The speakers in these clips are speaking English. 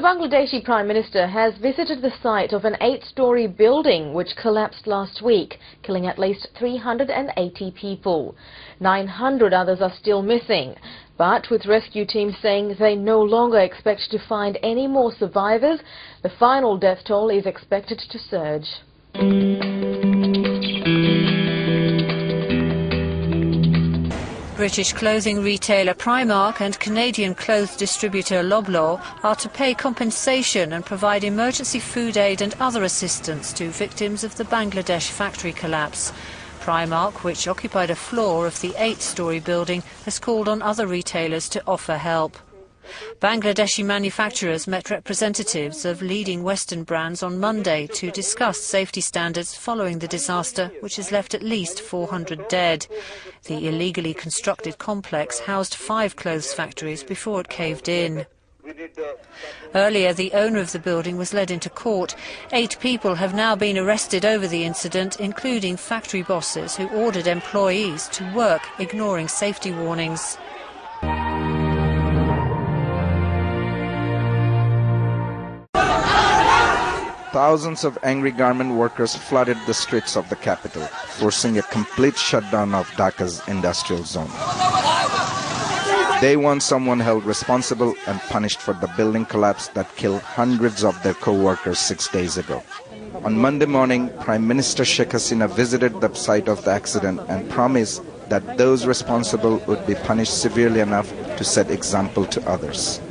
Bangladeshi Prime Minister has visited the site of an 8-story building which collapsed last week, killing at least 380 people. 900 others are still missing. But with rescue teams saying they no longer expect to find any more survivors, the final death toll is expected to surge. British clothing retailer Primark and Canadian clothes distributor Loblaw are to pay compensation and provide emergency food aid and other assistance to victims of the Bangladesh factory collapse. Primark, which occupied a floor of the 8-story building, has called on other retailers to offer help. Bangladeshi manufacturers met representatives of leading Western brands on Monday to discuss safety standards following the disaster, which has left at least 400 dead. The illegally constructed complex housed 5 clothes factories before it caved in. Earlier, the owner of the building was led into court. 8 people have now been arrested over the incident, including factory bosses who ordered employees to work ignoring safety warnings. Thousands of angry garment workers flooded the streets of the capital, forcing a complete shutdown of Dhaka's industrial zone. They want someone held responsible and punished for the building collapse that killed hundreds of their co-workers 6 days ago. On Monday morning, Prime Minister Sheikh Hasina visited the site of the accident and promised that those responsible would be punished severely enough to set example to others.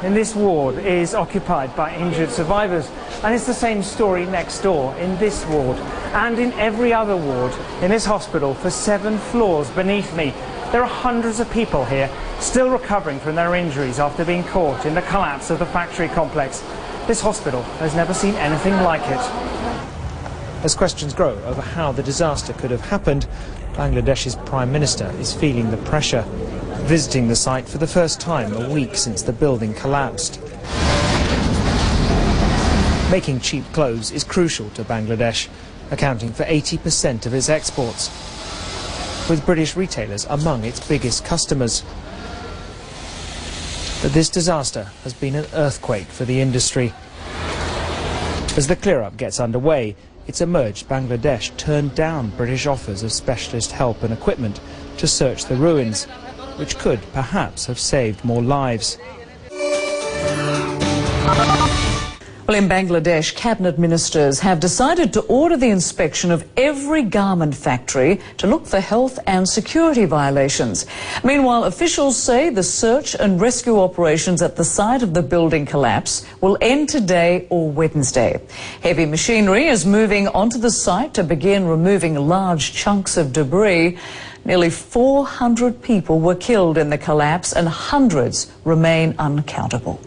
In this ward is occupied by injured survivors, and it's the same story next door in this ward and in every other ward in this hospital for 7 floors beneath me. There are hundreds of people here still recovering from their injuries after being caught in the collapse of the factory complex. This hospital has never seen anything like it. As questions grow over how the disaster could have happened, Bangladesh's Prime Minister is feeling the pressure, visiting the site for the first time a week since the building collapsed. Making cheap clothes is crucial to Bangladesh, accounting for 80% of its exports, with British retailers among its biggest customers. But this disaster has been an earthquake for the industry. As the clear-up gets underway, it's emerged Bangladesh turned down British offers of specialist help and equipment to search the ruins, which could perhaps have saved more lives. Well, in Bangladesh, cabinet ministers have decided to order the inspection of every garment factory to look for health and security violations. Meanwhile, officials say the search and rescue operations at the site of the building collapse will end today or Wednesday. Heavy machinery is moving onto the site to begin removing large chunks of debris. Nearly 400 people were killed in the collapse and hundreds remain uncountable.